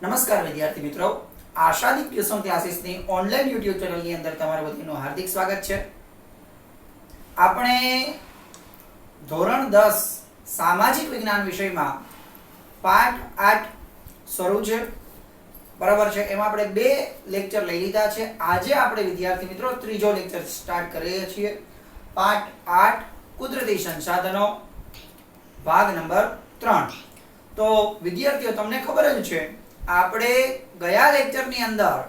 નમસ્કાર વિદ્યાર્થી મિત્રો, આશાદીપ ટ્યુશન ક્લાસીસની ઓનલાઈન યુટ્યુબ ચેનલની અંદર તમારું બધાનું હાર્દિક સ્વાગત છે. આપણે ધોરણ 10 સામાજિક વિજ્ઞાન વિષયમાં પાઠ 8 શરૂ છે, બરાબર છે. એમાં આપણે બે લેક્ચર લઈ લીધા છે. આજે આપણે વિદ્યાર્થી મિત્રો ત્રીજો લેક્ચર સ્ટાર્ટ કરીએ છીએ. પાઠ 8 કુદરતી સંસાધનો, ભાગ નંબર 3. તો વિદ્યાર્થીઓ, તમને ખબર જ છે, આપણે ગયા લેક્ચરની અંદર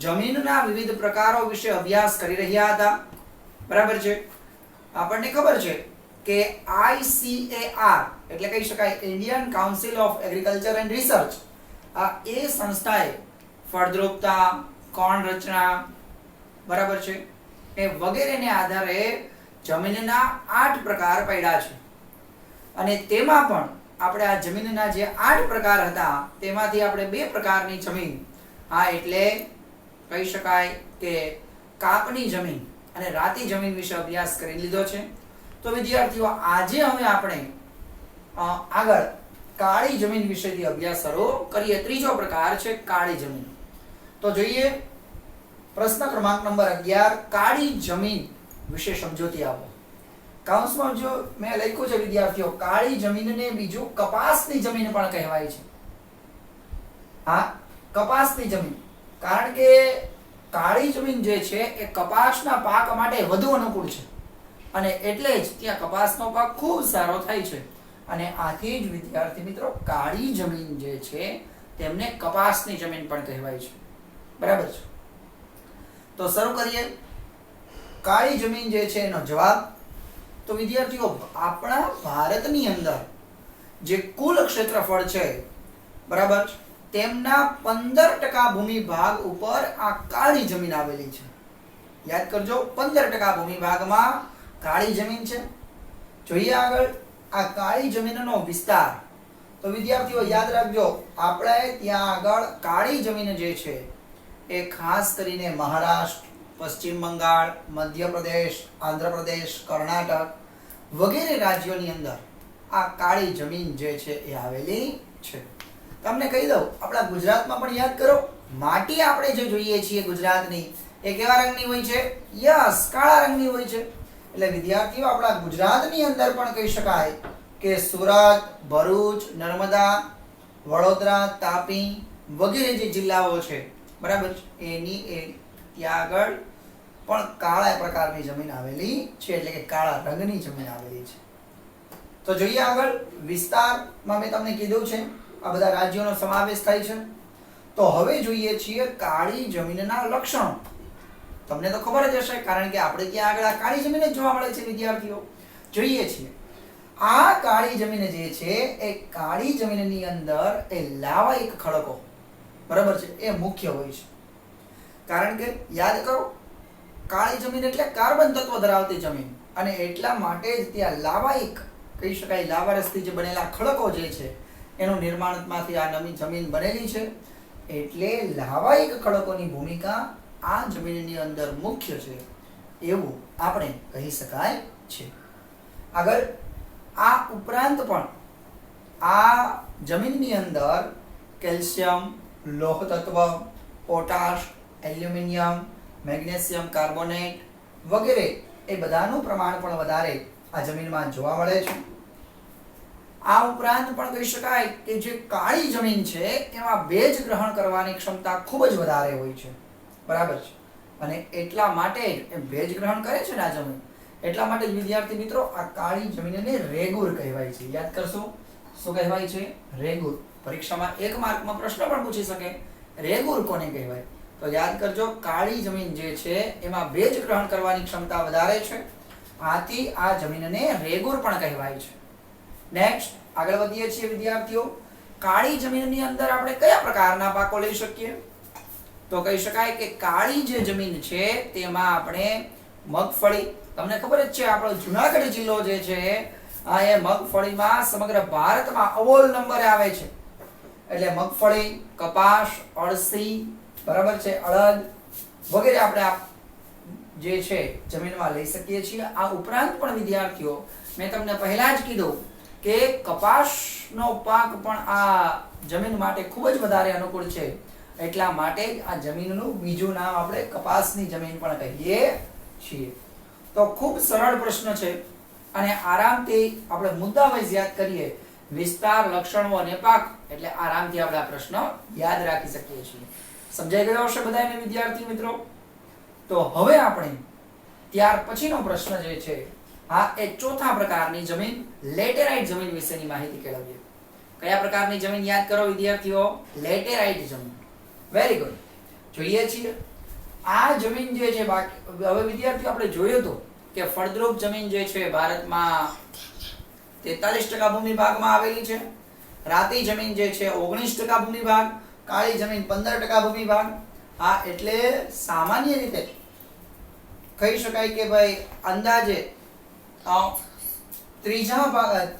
જમીનના વિવિધ પ્રકારો વિશે અભ્યાસ કરી રહ્યા હતા, બરાબર છે. આપણને ખબર છે કે ICAR એટલે કહી શકાય Indian council of agriculture and research, આ એ સંસ્થાએ ફળદ્રુપતા, કોણ રચના, બરાબર છે, એ વગેરેને આધારે જમીનના 8 પ્રકાર પાડ્યા છે. અને તેમાં પણ આપણે આ જમીનના જે 8 પ્રકાર હતા તેમાંથી આપણે 2 પ્રકારની જમીન, હા એટલે કહી શકાય કે કાપની જમીન અને રાતી જમીન વિશે અભ્યાસ કરી લીધો છે. તો વિદ્યાર્થીઓ, આજે હવે આપણે આગળ કાળી જમીન વિશેથી અભ્યાસ શરૂ કરીએ. ત્રીજો પ્રકાર છે કાળી જમીન. તો જોઈએ પ્રશ્ન ક્રમાંક નંબર 11, કાળી જમીન વિશે સમજૂતી આપો. કાઉન્સમાં જો મેં લખ્યું છે વિદ્યાર્થીઓ, કાળી જમીનને બીજું કપાસની જમીન પણ કહેવાય છે. હા, કપાસની જમીન, કારણ કે કાળી જમીન જે છે એ કપાસના પાક માટે વધુ અનુકૂળ છે અને એટલે જ ત્યાં કપાસનો પાક ખૂબ સારો થાય છે. અને આથી જ વિદ્યાર્થી મિત્રો, કાળી જમીન જે છે તેમને કપાસની જમીન પણ કહેવાય છે, બરાબર છે. તો શરૂ કરીએ. કાળી જમીન જે છે એનો જવાબ. તો વિદ્યાર્થીઓ, આપણા ભારતની અંદર જે કુલ ક્ષેત્રફળ છે, બરાબર, તેમના 15% ભૂમિ ભાગ ઉપર આ કાળી જમીન આવેલી છે. યાદ કરજો, 15% ભૂમિ ભાગમાં કાળી જમીન છે. જોઈએ આગળ આ કાળી જમીનનો વિસ્તાર. તો વિદ્યાર્થીઓ યાદ રાખજો, આપણે ત્યાં આગળ કાળી જમીન જે છે એ ખાસ કરીને મહારાષ્ટ્ર, પશ્ચિમ બંગાળ, મધ્યપ્રદેશ, આંધ્રપ્રદેશ, કર્ણાટક વગેરે રાજ્યોની અંદર આ કાળી જમીન જે છે એ આવેલી છે. તમને કહી દઉં, આપણા ગુજરાતમાં પણ યાદ કરો, માટી આપણે જે જોઈએ છીએ ગુજરાતની, એ કેવા રંગની હોય છે? યસ, કાળા રંગની હોય છે. એટલે વિદ્યાર્થીઓ, આપણા ગુજરાતની અંદર પણ કહી શકાય કે સુરત, ભરૂચ, નર્મદા, વડોદરા, તાપી વગેરે જે જિલ્લાઓ છે, બરાબર, એની ત્યાં આગળ પણ કાળા પ્રકારની જમીન આવેલી છે, એટલે કે કાળા રંગની જમીન આવેલી છે. તો જોઈએ આગળ વિસ્તારમાં મેં તમને કીધું છે આ બધા રાજ્યોનો સમાવેશ થાય છે. તો હવે જોઈએ છીએ કાળી જમીનના લક્ષણો. તમને તો ખબર જ હશે, કારણ કે આપણે ત્યાં આગળ આ કાળી જમીન જ જોવા મળે છે. વિદ્યાર્થીઓ, જોઈએ છીએ આ કાળી જમીન જે છે એ કાળી જમીનની અંદર એ લાવાયિક ખડકો, બરાબર છે, એ મુખ્ય હોય છે. કારણ કે યાદ કરો, કાળી જમીન એટલે કાર્બન તત્વ ધરાવતી જમીન, અને એટલા માટે જ ત્યાં લાવાયિક કહી શકાય, લાવારસથી જે બનેલા ખડકો જે છે એનું નિર્માણમાંથી આ નવી જમીન બનેલી છે. એટલે લાવાયિક ખડકોની ભૂમિકા આ જમીનની અંદર મુખ્ય છે એવું આપણે કહી શકાય છે. આગળ આ ઉપરાંત પણ આ જમીનની અંદર કેલ્શિયમ, લોહ તત્વ, પોટાશ, એલ્યુમિનિયમ, મેગ્નેશિયમ કાર્બોનેટ વગેરે એ બધાનું પ્રમાણ પણ વધારે આ જમીનમાં જોવા મળે છે. આ ઉપરાંત પણ કહી શકાય કે જે કાળી જમીન છે એમાં ભેજ ગ્રહણ કરવાની ક્ષમતા ખૂબ જ વધારે હોય છે, બરાબર છે. અને એટલા માટે જ ભેજ ગ્રહણ કરે છે ને આ જમીન, એટલા માટે જ વિદ્યાર્થી મિત્રો આ કાળી જમીનને રેગુર કહેવાય છે. યાદ કરશો, શું કહેવાય છે? રેગુર. પરીક્ષામાં 1 માર્કમાં પ્રશ્ન પણ પૂછી શકે, રેગુર કોને કહેવાય? તો યાદ કરજો, કાળી જમીન જે છે એમાં ભેજ ગ્રહણ કરવાની ક્ષમતા વધારે છે, આથી આ જમીનને રેગુર પણ કહેવાય છે. નેક્સ્ટ આગળ વધીએ છીએ વિદ્યાર્થીઓ. કાળી જમીનની અંદર આપણે કયા પ્રકારના પાકો લઈ શકીએ? તો કહી શકાય કે કાળી જે જમીન છે તેમાં આપણે મગફળી, તમને ખબર જ છે આપણો જુનાગઢ જિલ્લો જે છે એ મગફળીમાં સમગ્ર ભારતમાં અવ્વલ નંબરે આવે છે. એટલે મગફળી, કપાસ, અળસી, બરાબર છે, અડદ વગેરે આપણે જે છે જમીનમાં લઈ શકીએ છીએ. આ ઉપરાંત પણ વિદ્યાર્થીઓ, મેં તમને પહેલા જ કીધું કે કપાસનો પાક પણ આ જમીન માટે ખૂબ જ વધારે અનુકૂળ છે, એટલા માટે આ જમીનનું બીજું નામ આપણે કપાસની જમીન પણ કહીએ છીએ. તો ખૂબ સરળ પ્રશ્ન છે અને આરામથી આપણે મુદ્દાવાઇઝ યાદ કરીએ, વિસ્તાર, લક્ષણો અને પાક, એટલે આરામથી આપણે આ પ્રશ્ન યાદ રાખી શકીએ છીએ. સમજાઈ ગયો હશે બધાને વિદ્યાર્થી મિત્રો? તો હવે આપણે ત્યાર પછીનો પ્રશ્ન જે છે આ એ ચોથા પ્રકારની જમીન, લેટેરાઇટ જમીન વિશેની માહિતી કેળવીએ. કયા પ્રકારની જમીન યાદ કરો વિદ્યાર્થીઓ? લેટેરાઇટ જમીન. Very good. જોઈએ છીએ આ જમીન જે છે, હવે વિદ્યાર્થીઓ આપણે જોયું હતું કે ફળદ્રુપ જમીન જે છે ભારતમાં 43% ભૂમિ ભાગમાં આવેલી છે. રાતી જમીન જે છે 19% ભૂમિ ભાગ, કાળી જમીન 15% ભૂમિ ભાગ. હા, એટલે સામાન્ય રીતે કહી શકાય કે ભાઈ અંદાજે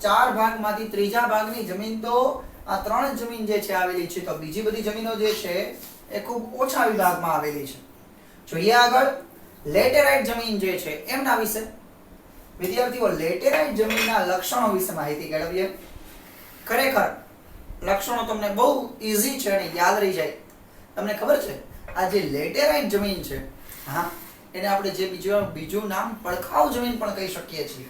ચાર ભાગમાંથી ત્રીજા ભાગની જમીન તો આ ત્રણ જમીન જે છે આવેલી છે. તો બીજી બધી જમીનો જે છે એ ખૂબ ઓછા વિભાગમાં આવેલી છે. જોઈએ આગળ લેટેરાઇટ જમીન જે છે એમના વિશે. વિદ્યાર્થીઓ, લેટેરાઇટ જમીનના લક્ષણો વિશે માહિતી કેળવીએ. ખરેખર લક્ષણો તમને બહુ ઈઝી છે અને યાદ રહી જાય. તમને ખબર છે આ જે લેટેરાઇટ જમીન છે, હા, એને આપણે જે બીજું નામ પડખાવ જમીન પણ કહી શકીએ છીએ.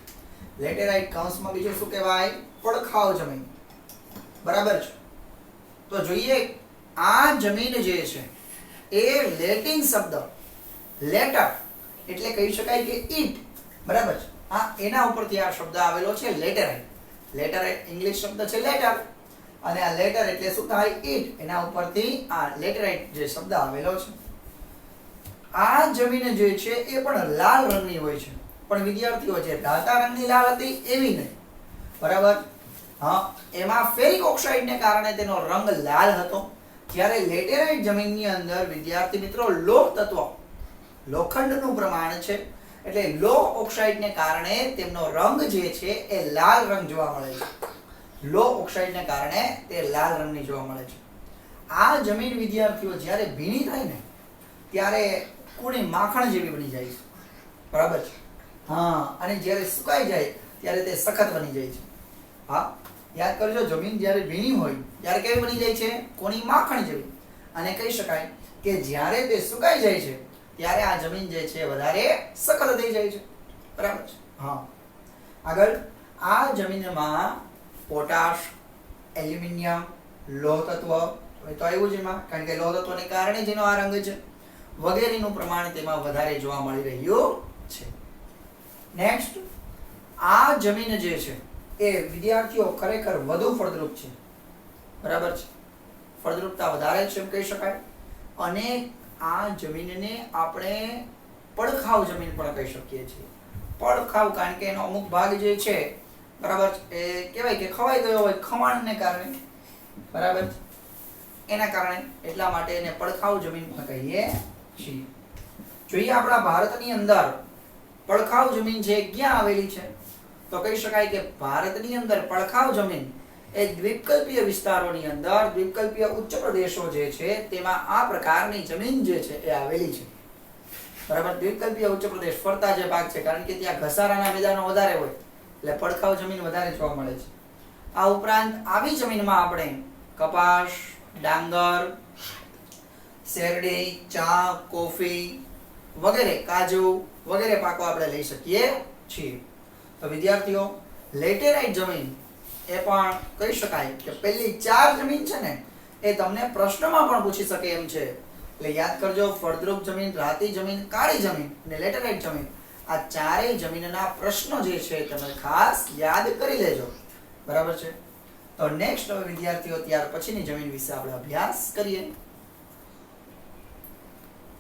લેટેરાઇટ કૌંસમાં બીજું શું કહેવાય? પડખાવ જમીન. બરાબર છે. તો જોઈએ આ જમીન જે છે એ લેટિન શબ્દ, લેટર એટલે કહી શકાય કે ઈટ, બરાબર છે, હા, એના ઉપરથી આ શબ્દ આવેલો છે લેટેરાઇટ. લેટેરાઇટ ઇંગ્લિશ શબ્દ છે લેટર, અને આ લેટર એટલે શું થાય? ઈટ. એના ઉપરથી આ લેટેરાઇટ જે શબ્દ આવેલો છે. આ જમીન જે છે એ પણ લાલ રંગની હોય છે, પણ વિદ્યાર્થીઓ જે ધાતા રંગની લાલ હતી એવી નહીં, બરાબર? હા, એમાં ફેરિક ઓક્સાઇડને કારણે તેનો રંગ લાલ હતો. જ્યારે લેટેરાઇટ જમીનની અંદર વિદ્યાર્થી મિત્રો લોહ તત્વ, લોખંડનું પ્રમાણ છે, એટલે લોહ ઓક્સાઇડને કારણે તેમનો રંગ જે છે એ લાલ રંગ જોવા મળે છે. લોહ ઓક્સાઇડને કારણે તે લાલ રંગની જોવા મળે છે. આ જમીન વિદ્યાર્થીઓ જ્યારે ભીની થાય ને ત્યારે કુણી માખણ જેવી બની જાય છે, બરાબર છે? હા, અને જ્યારે સુકાઈ જાય ત્યારે તે સખત બની જાય છે. હા, યાદ કરજો, જમીન જ્યારે ભીની હોય ત્યારે કેવી બની જાય છે? કોની માખણ જેવી. અને કહી શકાય કે જ્યારે તે સુકાઈ જાય છે ત્યારે આ જમીન જે છે વધારે સખત થઈ જાય છે, બરાબર છે? હા, આગળ આ જમીનમાં પોટાશ, એલ્યુમિનિયમ, લોહ તત્વ તો આવ્યું છે એમાં, કારણ કે લોહ તત્વને કારણે જેનો આ રંગ છે, વગેરેનું પ્રમાણ તેમાં વધારે જોવા મળી રહ્યું છે. નેક્સ્ટ, આ જમીન જે છે એ વિદ્યાર્થીઓ ખરેખર વધુ ફળદ્રુપ છે, બરાબર છે? ફળદ્રુપતા વધારે છે એમ કહી શકાય. અને આ જમીનને આપણે પડખાવ જમીન પણ કહી શકીએ છીએ. પડખાવ કારણ કે એનો અમુક ભાગ જે છે, બરાબર, એ કહેવાય કે ખવાઈ ગયો હોય ખવાણને કારણે, બરાબર, એના કારણે, એટલા માટે એને પડખાવ જમીન પણ કહીએ છીએ. જોઈએ આપણા ભારતની અંદર પડખાવ જમીન છે ક્યાં આવેલી છે? તો કહી શકાય કે ભારતની અંદર પડખાવ જમીન એ દ્વીપકલ્પીય વિસ્તારોની અંદર, દ્વીપકલ્પીય ઉચ્ચ પ્રદેશો જે છે તેમાં આ પ્રકારની જમીન જે છે એ આવેલી છે, બરાબર? દ્વીપકલ્પીય ઉચ્ચ પ્રદેશ ફરતા જે ભાગ છે, કારણ કે ત્યાં ઘસારાના મેદાનો વધારે હોય એટલે પડખાવ જમીન વધારે જોવા મળે છે. આ ઉપરાંત આવી જમીનમાં આપણે કપાસ, ડાંગર, શેરડી, ચા, કોફી વગેરે, કાજુ વગેરે પાકો આપણે લઈ શકીએ છીએ. તો વિદ્યાર્થીઓ, લેટેરાઇટ જમીન એ પણ કહી શકાય કે પહેલી 4 જમીન છે ને એ તમને પ્રશ્નમાં પણ પૂછી શકે એમ છે. એટલે યાદ કરજો, ફળદ્રુપ જમીન, રાતી જમીન, કાળી જમીન અને લેટેરાઇટ જમીન, આ ચારેય જમીનના પ્રશ્નો જે છે તમે ખાસ યાદ કરી લેજો, બરાબર છે? તો નેક્સ્ટ હવે વિદ્યાર્થીઓ ત્યાર પછીની જમીન વિશે આપણે અભ્યાસ કરીએ.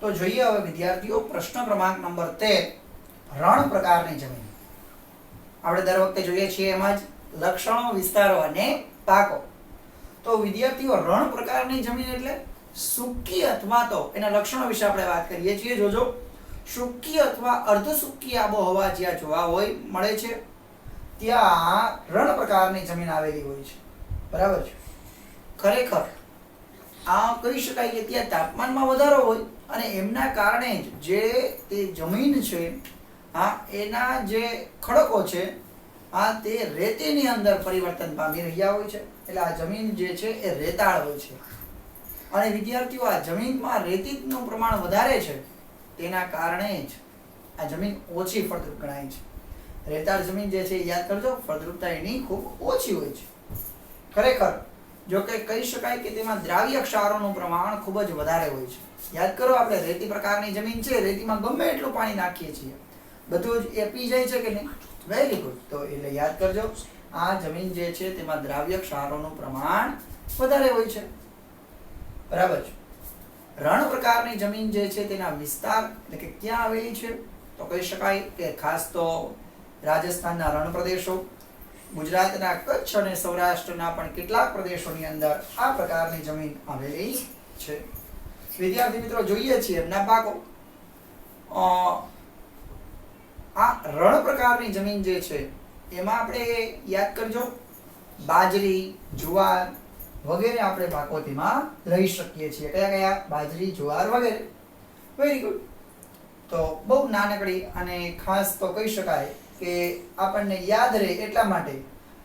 તો જોઈએ હવે વિદ્યાર્થીઓ પ્રશ્ન ક્રમાંક નંબર 13, રણ પ્રકારની જમીન. આપણે દર વખતે જોઈએ છીએ એમ જ લક્ષણો, વિસ્તારો અને પાકો. તો વિદ્યાર્થીઓ રણ પ્રકારની જમીન એટલે સૂકી અથવા તો એના લક્ષણો વિશે આપણે વાત કરીએ છીએ. જોજો, સૂકી અથવા અર્ધ સૂકી આબોહવા જ્યાં જોવા મળે છે ત્યાં રણ પ્રકારની જમીન આવેલી હોય છે, બરાબર છે? ખરેખર આ કહી શકાય કે ત્યાં તાપમાનમાં વધારો હોય અને એમના કારણે જે તે જમીન છે, હા, એના જે ખડકો છે, આ તે રેતીની અંદર પરિવર્તન પામી રહ્યા હોય છે. એટલે આ જમીન જે છે એ રેતાળ હોય છે. અને વિદ્યાર્થીઓ, આ જમીનમાં રેતીનું પ્રમાણ વધારે છે તેના કારણે જ આ જમીન ઓછી ફળદ્રુપ ગણાય છે. રેતાળ જમીન જે છે યાદ કરજો, ફળદ્રુપતા એની ખૂબ ઓછી હોય છે. ખરેખર જો કે કહી શકાય કે તેમાં દ્રાવ્ય ક્ષારોનું પ્રમાણ ખૂબ જ વધારે હોય છે. યાદ કરો, આપણે રેતી પ્રકારની જમીન છે, રેતીમાં ગમે એટલું પાણી નાખીએ છીએ, બધું જ એ પી જાય છે કે નહીં? Very good. તો એટલે યાદ કરજો, આ જમીન જે છે તેમાં દ્રાવ્ય ક્ષારોનું પ્રમાણ વધારે હોય છે. બરાબર છે. રણ પ્રકારની જમીન જે છે તેના વિસ્તાર એટલે કે ક્યાં આવેલી છે? તો કહી શકાય કે ખાસ તો રાજસ્થાનના રણ પ્રદેશો, ગુજરાતના કચ્છ અને સૌરાષ્ટ્રના પણ કેટલાક પ્રદેશોની અંદર આ પ્રકારની જમીન આવેલી છે. વિદ્યાર્થી મિત્રો, જોઈએ છીએ એમના પાકો. આ રણ પ્રકારની જમીન જે છે એમાં આપણે યાદ કરજો, બાજરી, જુવાર વગેરે આપણે પાકો તેમાં લઈ શકીએ છીએ. કયા કયા? બાજરી, જુવાર વગેરે. Very good. તો બહુ નાનકડી અને ખાસ તો કહી શકાય કે આપણને યાદ રહે એટલા માટે,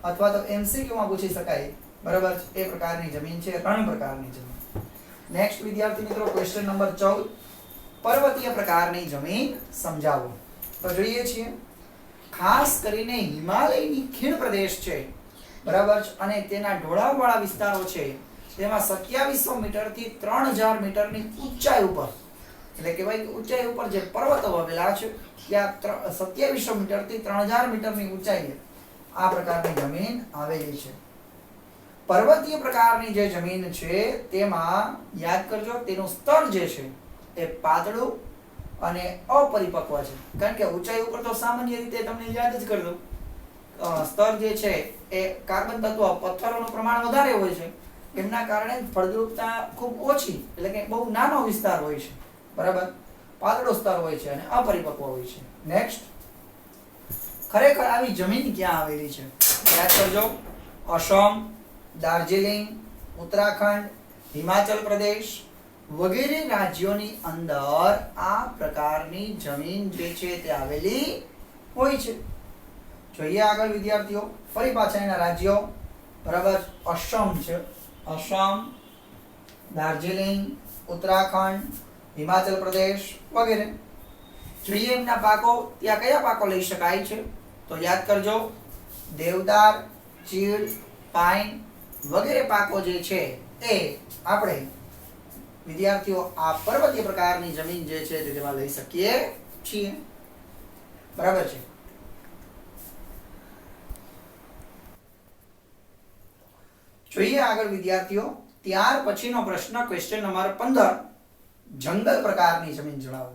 અથવા તો એમસીક્યુમાં પૂછી શકાય, બરાબર, એ પ્રકારની જમીન છે રણ પ્રકારની જમીન. નેક્સ્ટ વિદ્યાર્થી મિત્રો, ક્વેશ્ચન નંબર 14, પર્વતીય પ્રકારની જમીન સમજાવો. તો જોઈએ છીએ, ખાસ કરીને હિમાલયની ખીણ પ્રદેશ છે, બરાબર, અને તેના ઢોળાવવાળા વિસ્તારો છે, તેમાં 2700 મીટરથી 3000 મીટરની ઊંચાઈ ઉપર, એટલે કહેવાય કે ઊંચાઈ ઉપર જે પર્વતો આવેલા છે ત્યાં 2700 મીટરથી 3000 મીટરની ઊંચાઈએ આ પ્રકારની જમીન આવેલી છે. પર્વતીય પ્રકારની જે જમીન છે તેમાં યાદ કરજો, તેનું સ્તર જે છે એ પાતળું અને અપરિપક્વ છે. કારણ કે ઊંચાઈ ઉપર તો સામાન્ય રીતે તમને યાદ જ કરી દઉં, સ્તર જે છે એ કાર્બન તત્વ, પથ્થરોનું પ્રમાણ વધારે હોય છે, એમના કારણે ફળદ્રુપતા ખૂબ ઓછી, એટલે કે બહુ નાનો વિસ્તાર હોય છે, બરાબર, પાતળો સ્તર હોય છે અને અપરિપક્વ હોય છે. નેક્સ્ટ, ખરેખર આવી જમીન ક્યાં આવેલી છે? યાદ કરજો, અસમ, દાર્જિલિંગ, ઉત્તરાખંડ, હિમાચલ પ્રદેશ વગેરે રાજ્યોની અંદર આ પ્રકારની જમીન જે છે તે આવેલી હોય છે. જોઈએ આગળ વિદ્યાર્થીઓ, ફરી પાછા એના રાજ્યો, બરાબર, અસમ છે, અસમ, દાર્જિલિંગ, ઉત્તરાખંડ, હિમાચલ પ્રદેશ વગેરે. જોઈએ એમના પાકો, ત્યાં કયા પાકો લઈ શકાય છે? તો યાદ કરજો, દેવદાર, ચીડ, પાઇન વગેરે પાકો જે છે એ આપણે વિદ્યાર્થીઓ આ પર્વતીય પ્રકારની જમીન જે છે તેમાં લઈ શકીએ છીએ. બરાબર છે. જોઈએ આગળ વિદ્યાર્થીઓ, ત્યાર પછીનો પ્રશ્ન, ક્વેશ્ચન નંબર 15, જંગલ પ્રકારની જમીન જણાવો.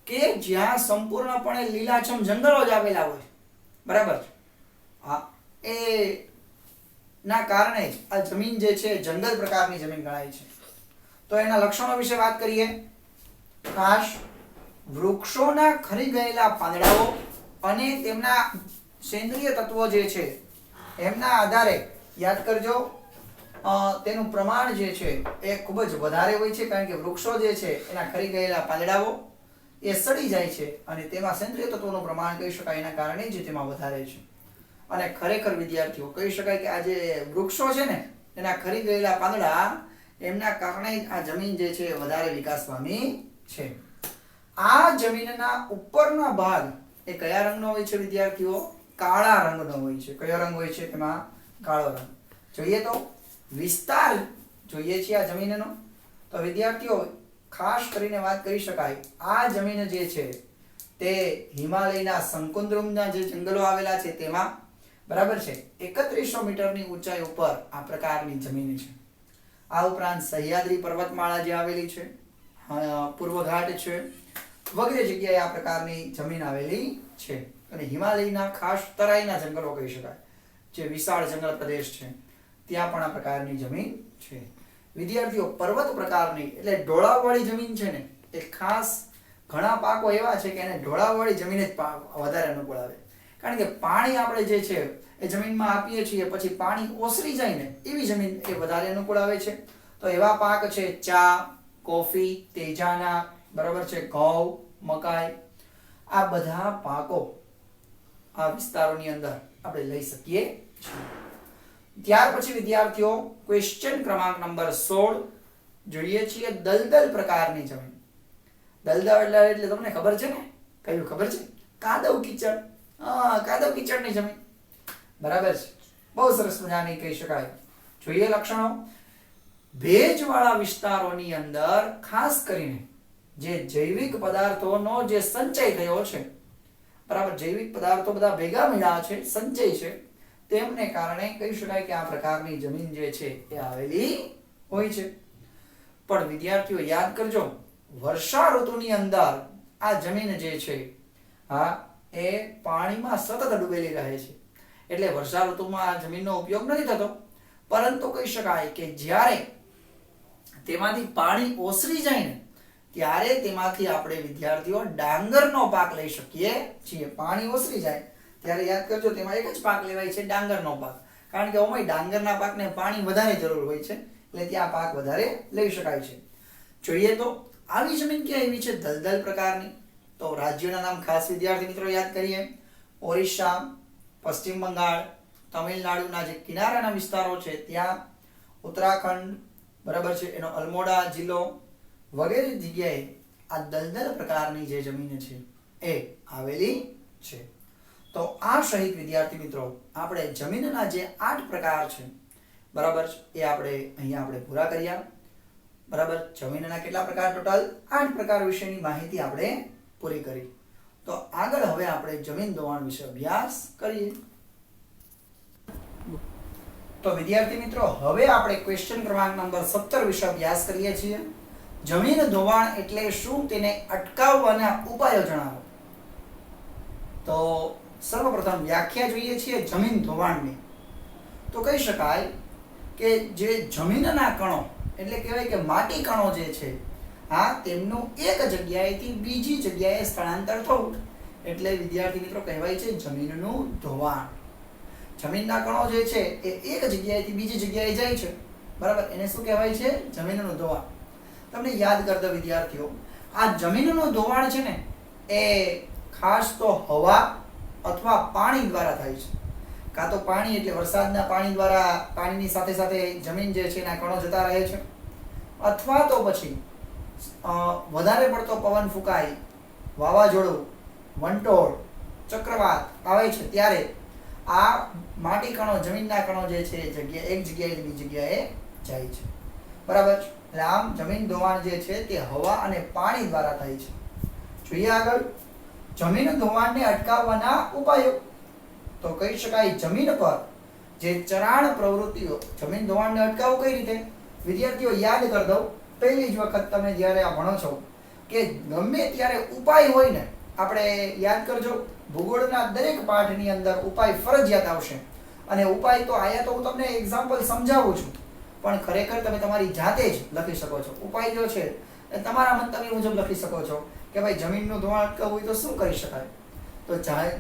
કે જ્યાં સંપૂર્ણપણે લીલાછમ જંગલો જ આવેલા હોય, બરાબર, હા, એ ના કારણે જ આ જમીન જે છે જંગલ પ્રકારની જમીન ગણાય છે. તો એના લક્ષણો વિશે વાત કરીએ. ખાસ વૃક્ષોના ખરી ગયેલા પાંદડાઓ અને તેમના સેન્દ્રિય તત્વો જે છે એમના આધારે યાદ કરજો, તેનું પ્રમાણ જે છે એ ખૂબ જ વધારે હોય છે. કારણ કે વૃક્ષો જે છે એના ખરી ગયેલા પાંદડાઓ એ સડી જાય છે અને તેમાં સેન્દ્રિય તત્વોનું પ્રમાણ કહી શકાય એના કારણે જ તેમાં વધારે છે. અને ખરેખર વિદ્યાર્થીઓ કહી શકાય કે આ જે વૃક્ષો છે ને એના ખરી ગયેલા પાંદડા એમના કારણે આ જમીન જે છે વધારે વિકાસ પામી છે. આ જમીનના ઉપરના ભાગ એ કયા રંગનો હોય છે વિદ્યાર્થીઓ? કાળા રંગનો હોય છે. કયો રંગ હોય છે તેમાં? કાળો રંગ. જોઈએ તો વિસ્તાર જોઈએ છીએ આ જમીનનો, તો વિદ્યાર્થીઓ ખાસ કરીને વાત કરી શકાય, આ જમીન જે છે તે હિમાલયના શંકુદ્રુમના જે જંગલો આવેલા છે તેમાં, બરાબર છે, 3100 મીટરની ઊંચાઈ ઉપર આ પ્રકારની જમીન છે. આ ઉપરાંત સહ્યાદ્રી પર્વતમાળા જે આવેલી છે, પૂર્વ ઘાટ છે, વગેરે જગ્યાએ આ પ્રકારની જમીન આવેલી છે. અને હિમાલયના ખાસ તરાઈના જંગલો કહી શકાય, જે વિશાળ જંગલ પ્રદેશ છે, ત્યાં પણ આ પ્રકારની જમીન છે. વિદ્યાર્થીઓ, પર્વત પ્રકારની એટલે ઢોળાવવાળી જમીન છે ને, એ ખાસ ઘણા પાકો એવા છે કે એને ઢોળાવવાળી જમીન જ વધારે અનુકૂળ આવે. કારણ કે પાણી આપણે જે છે એ જમીનમાં આપીએ છીએ, પછી પાણી ઓસરી જાય ને એવી જમીન એ વધારે અનુકૂળ આવે છે. તો એવા પાક છે ચા, કોફી, તેજાના, બરાબર છે, ઘઉં, મકાઈ, આ બધા પાકો આ વિસ્તારોની અંદર આપણે લઈ શકીએ છીએ. ત્યાર પછી વિદ્યાર્થીઓ ક્વેશ્ચન ક્રમાંક નંબર 16 જોઈએ છીએ દલદલ પ્રકારની જમીન. દલદલ એટલે તમને ખબર છે ને, કયું ખબર છે? કાદવ કીચડ. કાદવ કીચડની જમીન. બરાબર છે, બહુ સરસ મજાની કહી શકાય. જોઈએ લક્ષણો. ભેજવાળા વિસ્તારોની અંદર ખાસ કરીને જે જૈવિક પદાર્થોનો જે સંચય થયો છે, બરાબર, જૈવિક પદાર્થો બધા ભેગા મળ્યા છે, સંચય છે, તેમને કારણે કહી શકાય કે આ પ્રકારની જમીન જે છે એ આવેલી હોય છે. પણ વિદ્યાર્થીઓ યાદ કરજો, વર્ષા ઋતુની અંદર આ જમીન જે છે એ પાણીમાં સતત ડૂબેલી રહે છે. એટલે વર્ષા ઋતુમાં આ જમીનનો ઉપયોગ નથી થતો, પરંતુ કહી શકાય કે જ્યારે તેમાંથી પાણી ઓસરી જાય ને ત્યારે તેમાંથી આપણે વિદ્યાર્થીઓ ડાંગરનો પાક લઈ શકીએ છીએ. પાણી ઓસરી જાય ત્યારે યાદ કરજો, તેમાં એક જ પાક લેવાય છે, ડાંગરનો પાક. કારણ કે ઓમાં ડાંગરના પાકને પાણી વધારે જરૂર હોય છે, એટલે ત્યાં પાક વધારે લઈ શકાય છે. જોઈએ તો આવી જમીન ક્યાં એવી છે દલદલ પ્રકારની? તો રાજ્યોના નામ ખાસ વિદ્યાર્થી મિત્રો યાદ કરીએ. ઓરિસ્સા, પશ્ચિમ બંગાળ, તમિલનાડુના જે કિનારાના વિસ્તારો છે ત્યાં, ઉત્તરાખંડ, બરાબર છે, એનો અલ્મોડા જિલ્લો વગેરે જગ્યાએ આ દલદલ પ્રકારની જે જમીન છે એ આવેલી છે. તો આ સહિત વિદ્યાર્થી મિત્રો આપણે જમીનના જે 8 પ્રકાર છે, બરાબર, એ આપણે પૂરા કર્યા. બરાબર, જમીનના કેટલા પ્રકાર? ટોટલ 8 પ્રકાર વિશેની માહિતી આપણે પૂરી કરી. તો આગળ હવે આપણે જમીન ધોવાણ વિશે અભ્યાસ કરીએ. તો વિદ્યાર્થી મિત્રો હવે આપણે ક્વેશ્ચન ક્રમાંક નંબર 17 વિશે અભ્યાસ કરીએ છીએ. જમીન ધોવાણ એટલે શું, તેને અટકાવવાના ઉપાયો જણાવો. તો સર્વપ્રથમ વ્યાખ્યા જોઈએ છીએ જમીન ધોવાણની. તો કહી શકાય કે જે જમીનના કણો એટલે કહેવાય કે માટી કણો જે છે તેમનું એક જગ્યાએથી બીજી જગ્યાએ સ્થળાંતર થવું એટલે વિદ્યાર્થી મિત્રો કહેવાય છે જમીનનું ધોવાણ. જમીનના કણો જે છે એ એક જગ્યાએથી બીજી જગ્યાએ જાય છે, બરાબર, એને શું કહેવાય છે? જમીનનું ધોવાણ. તમને યાદ કરતા વિદ્યાર્થીઓ, આ જમીનનું ધોવાણ છે ને એ ખાસ તો હવા અથવા પાણી દ્વારા થાય છે. કાં તો પાણી એટલે વરસાદના પાણી દ્વારા, પાણીની સાથે સાથે જમીન જે છે એના કણો જતા રહે છે, અથવા તો પછી વધારે પડતો પવન ફૂંકાય, વાવાઝોડું, વંટોળ, ચક્રવાત આવે છે ત્યારે આ માટી કણો, જમીનના કણો જે છે એક જગ્યાએ બીજી જગ્યાએ જાય છે. બરાબર, એટલે આમ જમીન ધોવાણ જે છે તે હવા અને પાણી દ્વારા થાય છે. જોઈએ આગળ જમીન ધોવાણને અટકાવવાના ઉપાયો. તો કહી શકાય જમીન પર જે ચરાણ પ્રવૃત્તિઓ, જમીન ધોવાણને અટકાવવું કઈ રીતે? વિદ્યાર્થીઓ યાદ કરી દઉં, પહેલી જ વખત તમે જ્યારે આ ભણો છો કે ગમે ત્યારે ઉપાય હોય ને, આપણે યાદ કરજો ભૂગોળના દરેક પાઠની અંદર ઉપાય ફરજિયાત આવશે. અને ઉપાય તો આયા તો હું તમને એક્ઝામ્પલ સમજાવું છું, પણ ખરેખર તમે તમારી જાતે જ લખી શકો છો. ઉપાય જો છે એ તમારા મંતવ્ય મુજબ લખી શકો છો કે ભાઈ જમીનનું ધોવાણ અટકાવવું હોય તો શું કરી શકાય. તો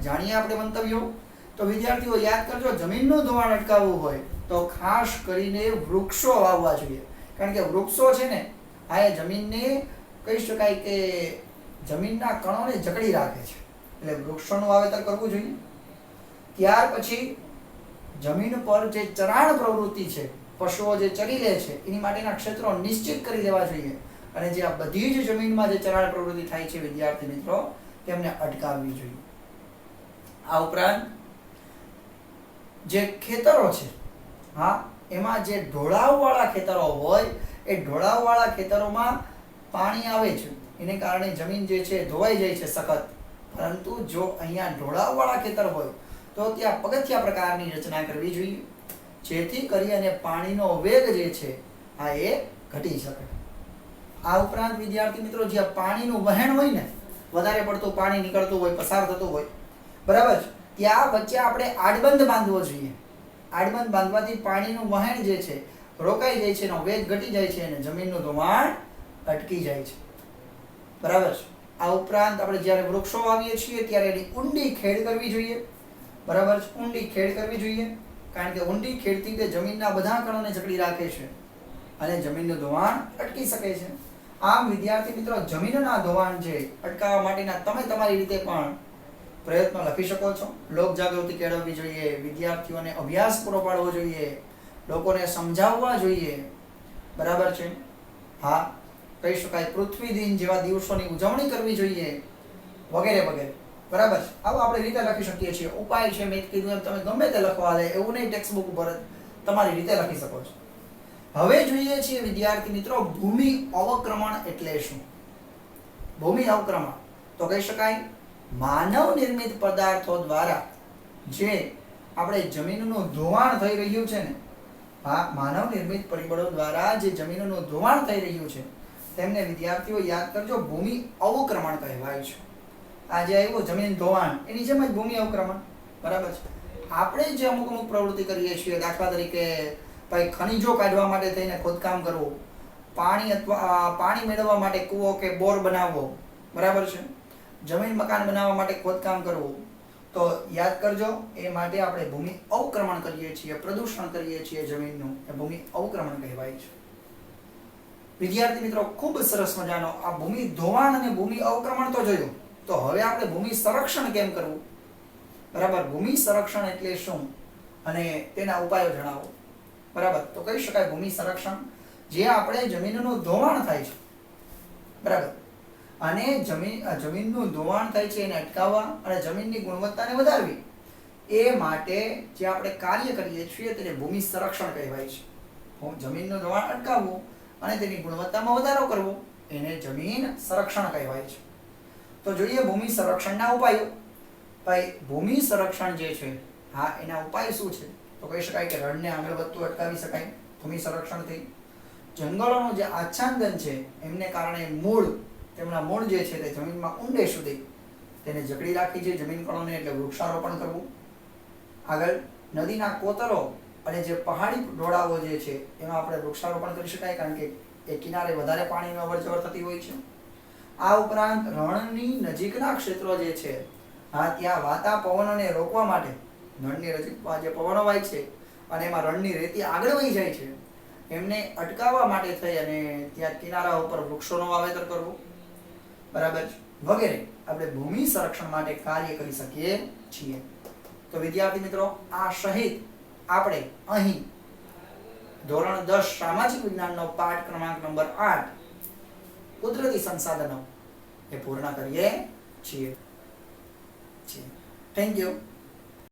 જાણીએ આપણે મંતવ્યો. તો વિદ્યાર્થીઓ યાદ કરજો, જમીનનું ધોવાણ અટકાવવું હોય તો ખાસ કરીને વૃક્ષો વાવવા જોઈએ. કારણ કે વૃક્ષો છે ને આ જમીનને કહી શકાય કે જમીનના કણોને જકડી રાખે છે, એટલે વૃક્ષોનું વાવેતર કરવું જોઈએ. ત્યાર પછી જમીન પર જે ચરાણ પ્રવૃત્તિ છે, પશુઓ જે ચરી લે છે એની માટેના ક્ષેત્રો નિશ્ચિત કરી દેવા જોઈએ. અને જે આ બધી જ જમીનમાં જે ચરાણ પ્રવૃત્તિ થાય છે વિદ્યાર્થી મિત્રો તેમને અટકાવવી જોઈએ. આ ઉપરાંત જે ખેતરો છે એમાં જે ઢોળાવવાળા ખેતરો હોય એ ઢોળાવવાળા ખેતરોમાં પાણી આવે છે, એને કારણે જમીન જે છે ધોવાઈ જાય છે સખત. પરંતુ જો અહીંયા ઢોળાવવાળા ખેતર હોય તો ત્યાં પગથિયા પ્રકારની રચના કરવી જોઈએ, જેથી કરી અને પાણીનો વેગ જે છે એ ઘટી શકે. આ ઉપરાંત વિદ્યાર્થી મિત્રો જ્યાં પાણીનું વહેણ હોય ને, વધારે પડતું પાણી નીકળતું હોય, પસાર થતું હોય, બરાબર, ત્યાં વચ્ચે આપણે આડબંધ બાંધવો જોઈએ. આડબંધ બાંધવાથી પાણીનું વહેણ જે છે રોકાઈ જાય છે, એનો વેગ ઘટી જાય છે અને જમીનનું ધોવાણ અટકી જાય છે. બરાબર. આ ઉપરાંત આપણે જ્યારે વૃક્ષો વાવીએ છીએ ત્યારે એની ઊંડી ખેડ કરવી જોઈએ. બરાબર, ઊંડી ખેડ કરવી જોઈએ, કારણ કે ઊંડી ખેડથી તે જમીનના બધા કણોને જકડી રાખે છે અને જમીનનું ધોવાણ અટકી શકે છે. આમ વિદ્યાર્થી મિત્રો જમીનના ધોવાણ છે અટકાવવા માટેના તમે તમારી રીતે પણ પ્રયત્નો લખી શકો છો. લોક જાગૃતિ કેળવવી જોઈએ, વિદ્યાર્થીઓને અભ્યાસ પૂરો પાડવો જોઈએ, લોકોને સમજાવવા જોઈએ. બરાબર છે? હા, કહી શકાય પૃથ્વી દિન જેવા દિવસોની ઉજવણી કરવી જોઈએ, વગેરે વગેરે. બરાબર છે? આવું આપણે રીતે લખી શકીએ છીએ. ઉપાય છે મેં કીધું એમ તમે ગમે તે લખવા દે એવું નહીં, ટેક્સ્ટ બુક ઉપર તમારી રીતે લખી શકો છો. હવે જોઈએ છીએ વિદ્યાર્થી મિત્રો, ભૂમિ અવક્રમણ એટલે શું? ભૂમિ અવક્રમણ તો કહી શકાય માનવ નિર્મિત પદાર્થો દ્વારા જે આપણે જમીનનું ધોવાણ થઈ રહ્યું છે ને, હા, માનવ નિર્મિત પરિબળો દ્વારા જે જમીનનું ધોવાણ થઈ રહ્યું છે તેમને વિદ્યાર્થીઓ યાદ કરજો, ભૂમિ અવક્રમણ કહેવાય છે. આ જે આવ્યું જમીન ધોવાણ, એની જેમ જ ભૂમિ અવક્રમણ. બરાબર છે? આપણે જે અમુક પ્રવૃત્તિ કરીએ છીએ, દાખલા તરીકે ભાઈ ખનિજો કાઢવા માટે થઈને ખોદકામ કરવું, પાણી મેળવવા માટે કૂવો કે બોર બનાવવો, બરાબર છે, જમીન મકાન બનાવવા માટે ખોદકામ કરવું, તો યાદ કરજો એ માટે આપણે ભૂમિ અવક્રમણ કરીએ છીએ, પ્રદૂષણ કરીએ છીએ જમીનનું, એ ભૂમિ અવક્રમણ કહેવાય છે. વિદ્યાર્થી મિત્રો, ખૂબ સરસ મજાનો આ ભૂમિ ધોવાણ અને ભૂમિ અવક્રમણ તો જોયું. તો હવે આપણે ભૂમિ સંરક્ષણ કેમ કરવું? બરાબર, ભૂમિ સંરક્ષણ એટલે શું અને તેના ઉપાયો જણાવો. બરાબર, તો કહી શકાય ભૂમિ સંરક્ષણ જે આપણે જમીનનું ધોવાણ થાય છે, બરાબર, અને જમીનનું ધોવાણ થાય છે એને અટકાવવા અને જમીનની ગુણવત્તાને વધારવી, એ માટે જે આપણે કાર્ય કરીએ છીએ તેને ભૂમિ સંરક્ષણ કહેવાય છે. જમીનનું ધોવાણ અટકાવવું અને તેની ગુણવત્તામાં વધારો કરવો, એને જમીન સંરક્ષણ કહેવાય છે. તો જોઈએ ભૂમિ સંરક્ષણના ઉપાયો. ભાઈ, ભૂમિ સંરક્ષણ જે છે, હા, એના ઉપાય શું છે? તો કહી શકાય કે રણને આગળ વધતું અટકાવી શકાય ભૂમિ સંરક્ષણથી. જંગલોનું જે આચ્છાદન છે એમને કારણે તેમના મૂળ જે છે તે જમીનમાં ઊંડે સુધી તેને જકડી રાખી છે જમીન કણોને, એટલે વૃક્ષારોપણ કરવું. આગળ નદીના કોતરો અને જે પહાડી ઢોળાવો જે છે એમાં આપણે વૃક્ષારોપણ કરી શકાય, કારણ કે એ કિનારે વધારે પાણીની અવરજવર થતી હોય છે. આ ઉપરાંત રણની નજીકના ક્ષેત્રો જે છે, હા, ત્યાં વાતા પવનોને રોકવા માટે રણની નજીકમાં જે પવનો વાય છે અને એમાં રણની રેતી આગળ વહી જાય છે, એમને અટકાવવા માટે થઈ અને ત્યાં કિનારા ઉપર વૃક્ષોનું વાવેતર કરવું, બરાબર, વગેરે આપણે ભૂમિ સંરક્ષણ માટે કાર્ય કરી શકીએ છીએ. તો વિદ્યાર્થી મિત્રો, આ સહિત આપણે અહીં ધોરણ 10 સામાજિક વિજ્ઞાનનો પાઠ ક્રમાંક નંબર 8 કુદરતી સંસાધનો એ પૂર્ણ કરીએ છીએ. Thank you.